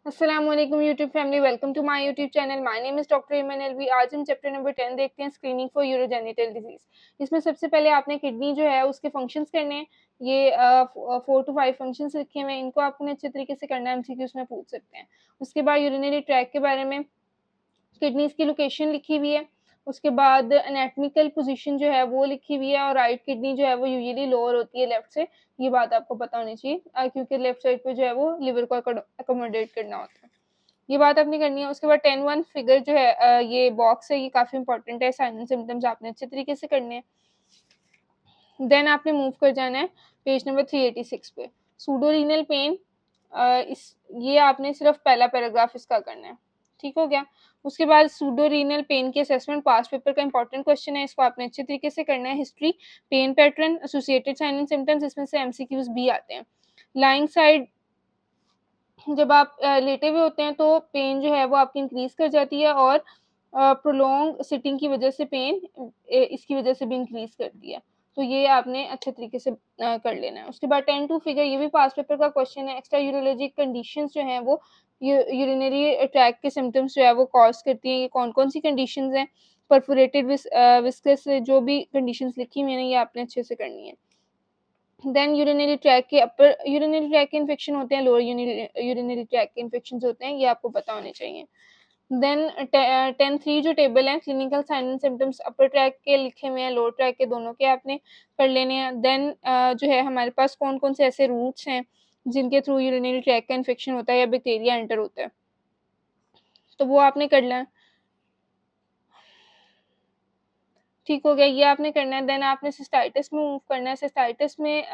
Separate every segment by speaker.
Speaker 1: अस्सलामुअलैकुम YouTube family, welcome to my YouTube channel. My name is doctor Iman Alvi. आज हम chapter number 10 देखते हैं, स्क्रीनिंग फॉर यूरोजेनिटल डिजीज़। इसमें सबसे पहले आपने किडनी जो है उसके फंक्शंस करने हैं। ये 4 टू 5 फंक्शंस लिखे हुए हैं, इनको आपने अच्छे तरीके से करना है, एमसीक्यूज़ में पूछ सकते हैं। उसके बाद यूरिनरी ट्रैक्ट के बारे में, किडनीज़ की लोकेशन लिखी हुई है। उसके बाद एनाटॉमिकल पोज़ीशन जो है वो लिखी हुई है और राइट किडनी जो है वो यूजुअली लोअर होती है लेफ्ट से। ये बात आपको पता होनी चाहिए क्योंकि लेफ्ट साइड पे जो है वो लिवर को अकोमोडेट करना होता है। ये बात आपने करनी है। उसके बाद 10-1 फिगर जो है ये बॉक्स है, ये काफ़ी इंपॉर्टेंट है। साइन एंड सिम्पटम्स आपने अच्छे तरीके से करने हैं। देन आपने मूव कर जाना है पेज नंबर 386 पे। सूडोरीनल पेन, इस ये आपने सिर्फ पहला पैराग्राफ इसका करना है, ठीक हो गया। उसके बाद सूडोरीनल पेन की असेसमेंट पास्ट पेपर का इंपॉर्टेंट क्वेश्चन है, इसको आपने अच्छे तरीके से करना है। History, pain pattern, associated sign and symptoms, इसमें से एमसीक्यूज भी आते हैं। लाइंग साइड, जब आप लेटे हुए होते हैं तो पेन जो है वो आपकी इंक्रीज़ कर जाती है और प्रोलॉन्ग सिटिंग की वजह से पेन इसकी वजह से भी इंक्रीज़ करती है। तो ये आपने अच्छे तरीके से कर लेना है। उसके बाद 10-2 फिगर, ये भी पास्ट पेपर का क्वेश्चन है। एक्स्ट्रा यूरोलॉजिक कंडीशंस जो हैं वो यूरिनरी ट्रैक्ट के सिम्पटम्स जो है वो कॉज़ करती हैं। ये कौन-कौन सी कंडीशंस हैं? परफोरेटेड विस्कस जो भी कंडीशंस लिखी हुई हैं ना, ये आपने अच्छे से करनी है। देन यूरिनरी ट्रैक्ट के अपर यूरिनरी ट्रैक्ट के इन्फेक्शन होते हैं, लोअर यूरिनरी ट्रैक्ट के इन्फेक्शंस होते हैं, ये आपको पता होने चाहिए। देन 10-3 जो टेबल है, clinical sign and symptoms upper track के लिखे हुए हैं, लोअर ट्रैक के, दोनों के आपने कर लेने हैं। देन जो है हमारे पास कौन-कौन से ऐसे रूट्स हैं जिनके थ्रू यूरिनरी ट्रैक का इन्फेक्शन होता है या बैक्टीरिया एंटर होता है, तो वो आपने कर लेना है। ठीक हो गया, ये आपने करना है। देन आपने सिस्टाइटिस में मूव करना है। सिस्टाइटिस में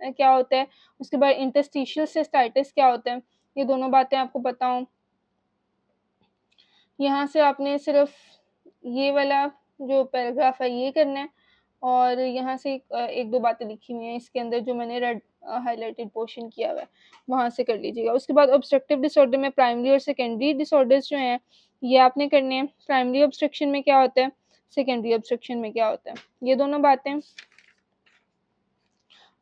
Speaker 1: क्या होता है, उसके बाद इंटरस्टिशियल सिस्टाइटिस क्या होता है, ये दोनों बातें आपको पता हों। यहाँ से आपने सिर्फ ये वाला जो पैराग्राफ है ये करना है और यहाँ से एक दो बातें लिखी हुई हैं इसके अंदर जो मैंने रेड हाइलाइटेड पोर्शन किया हुआ है, वहाँ से कर लीजिएगा। उसके बाद ऑब्स्ट्रक्टिव डिसऑर्डर में प्राइमरी और सेकेंडरी डिसऑर्डर्स जो हैं ये आपने करने हैं। प्राइमरी ऑब्स्ट्रक्शन में क्या होता है, सेकेंडरी ऑब्स्ट्रक्शन में क्या होता है, ये दोनों बातें।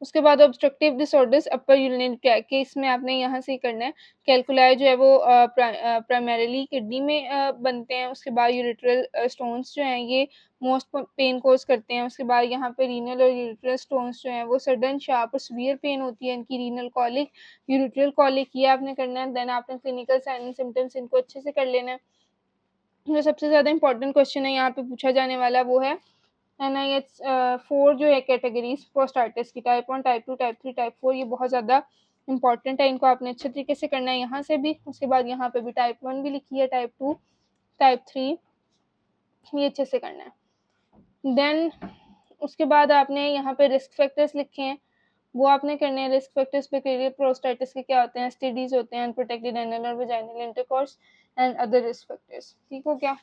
Speaker 1: उसके बाद ऑब्स्ट्रक्टिव डिसऑर्डर्स अपर यूरिनरी ट्रैक्ट के, इसमें आपने यहाँ से ही करना है। कैलकुलाई जो है वो प्राइमरीली किडनी में बनते हैं। उसके बाद यूरेट्रल स्टोन्स जो हैं ये मोस्ट पेन कोज करते हैं। उसके बाद यहाँ पे रीनल और यूरेट्रल स्टोन्स जो हैं वो सडन शार्प और सीवियर पेन होती है इनकी। रीनल कॉलिक, यूरेट्रल कॉलिक, ये आपने करना है। देन आपने क्लिनिकल साइन एंड सिम्टम्स इनको अच्छे से कर लेना है। जो सबसे ज़्यादा इंपॉर्टेंट क्वेश्चन है यहाँ पे पूछा जाने वाला वो है NIH 4 जो है कैटेगरीज प्रोस्टाइटिस की, टाइप 1, टाइप 2, टाइप 3, टाइप 4, ये बहुत ज़्यादा इंपॉर्टेंट है, इनको आपने अच्छे तरीके से करना है यहाँ से भी। उसके बाद यहाँ पे भी टाइप 1 भी लिखी है, टाइप 2, टाइप 3, ये अच्छे से करना है। देन उसके बाद आपने यहाँ पे रिस्क फैक्टर्स लिखे हैं, वो आपने करने हैं। रिस्क फैक्टर्स बैक्टीरियल प्रोस्टाइटिस के क्या होते हैं, एसटीडीज होते हैं, अनप्रोटेक्टेड एनल और vaginal intercourse and other risk factors, ठीक हो क्या।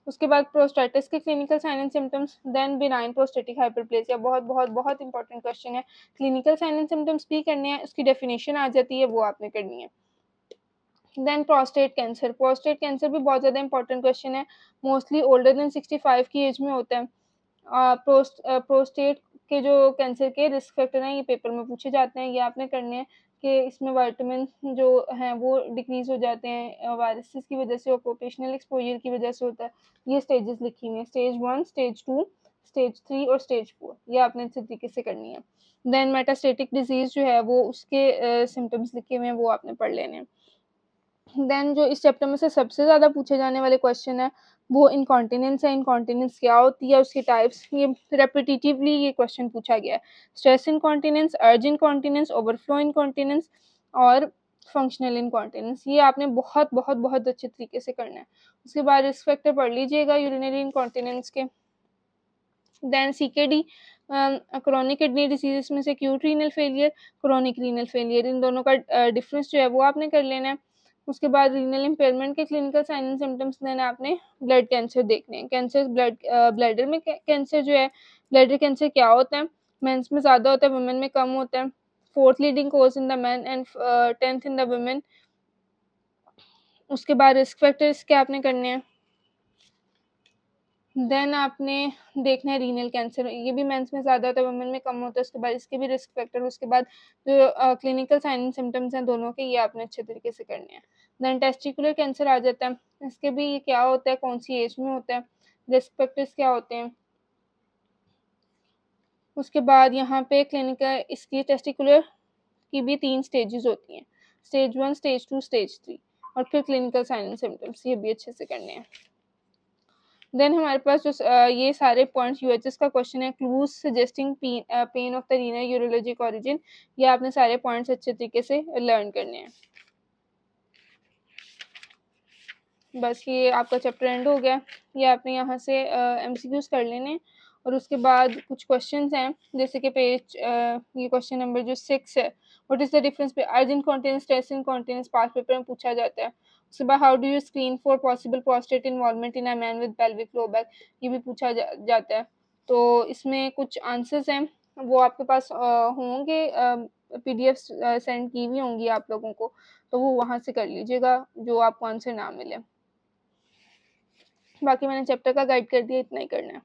Speaker 1: उसके बाद प्रोस्टाइटिस के clinical sign and symptoms. Then benign prostatic hyperplasia, बहुत बहुत बहुत इंपॉर्टेंट क्वेश्चन है। क्लिनिकल साइन एंड सिम्टम्स भी करने हैं, उसकी डेफिनेशन आ जाती है, वो आपने करनी है। Then prostate cancer, prostate cancer भी बहुत ज़्यादा इंपॉर्टेंट क्वेश्चन है, मोस्टली ओल्डर देन 65 की एज में होता है। प्रोस्टेट के जो कैंसर के रिस्क फैक्टर हैं ये पेपर में पूछे जाते हैं, ये आपने करने हैं कि इसमें विटामिन जो हैं वो डिक्रीज़ हो जाते हैं वायरसेस की वजह से, ऑक्यूपेशनल एक्सपोजर की वजह से होता है। ये स्टेजेस लिखी हुई हैं, स्टेज 1, स्टेज 2, स्टेज 3 और स्टेज 4, ये आपने अच्छे तरीके से करनी है। देन मेटास्टेटिक डिजीज़ जो है वो उसके सिम्टम्स लिखे हुए हैं, वो आपने पढ़ लेने हैं। देन जो इस चैप्टर में से सबसे ज़्यादा पूछे जाने वाले क्वेश्चन है वो इनकॉन्टिनेंस है। इनकॉन्टिनेंस क्या होती है, उसके टाइप्स, ये रेपिटेटिवली ये क्वेश्चन पूछा गया है। स्ट्रेस इनकॉन्टिनेंस, अर्ज इनकॉन्टिनेंस, ओवरफ्लो इनकॉन्टिनेंस और फंक्शनल इनकॉन्टिनेंस, ये आपने बहुत बहुत बहुत अच्छे तरीके से करना है। उसके बाद रिस्क फैक्टर पढ़ लीजिएगा यूरिनरी इनकॉन्टिनेंस के। Then CKD, chronic kidney disease में से acute renal failure, chronic renal failure, इन दोनों का डिफरेंस जो है वो आपने कर लेना है। उसके बाद रीनल इम्पेयरमेंट के clinical sign and symptoms, then आपने ब्लड कैंसर देखने हैं। कैंसर ब्लैडर में कैंसर जो है, ब्लैडर कैंसर क्या होता है, मेंस में ज़्यादा होता है, वुमेन में कम होता है। 4th leading cause in the man and 10th in the women. उसके बाद रिस्क फैक्टर्स क्या आपने करने हैं, देन आपने देखना है रीनल कैंसर, ये भी मेंस में ज़्यादा होता है, वुमेन में कम होता है। उसके बाद इसके भी रिस्क फैक्टर, उसके बाद जो क्लिनिकल साइन एंड सिम्पटम्स हैं दोनों के, ये आपने अच्छे तरीके से करने हैं। देन टेस्टिकुलर कैंसर आ जाता है, इसके भी क्या होता है, कौन सी एज में होता है, रिस्क फैक्टर्स क्या होते हैं। उसके बाद यहाँ पे क्लिनिकल, इसकी टेस्टिकुलर की भी 3 स्टेजेस होती हैं, स्टेज 1, स्टेज 2, स्टेज 3, और फिर क्लिनिकल साइन एंड सिम्पटम्स, ये भी अच्छे से करने हैं। देन हमारे पास जो ये सारे पॉइंट्स, यूएचएस का क्वेश्चन है, clues suggesting pain of the renal urologic origin, ये आपने सारे पॉइंट्स अच्छे तरीके से लर्न करने हैं। बस ये आपका चैप्टर एंड हो गया। ये आपने यहाँ से एमसीक्यूज कर लेने, और उसके बाद कुछ क्वेश्चंस हैं, जैसे कि पेज ये क्वेश्चन नंबर जो 6 है, what is the difference between urge incontinence, stress incontinence, past paper में पूछा जाता है। उसके बाद how do you screen for possible prostate involvement in a man with pelvic low back, ये भी पूछा जाता है। तो इसमें कुछ आंसर्स हैं, वो आपके पास होंगे, पीडीएफ सेंड की हुई होंगी आप लोगों को, तो वो वहाँ से कर लीजिएगा जो आपको आंसर ना मिले। बाकी मैंने चैप्टर का गाइड कर दिया, इतना ही करना है।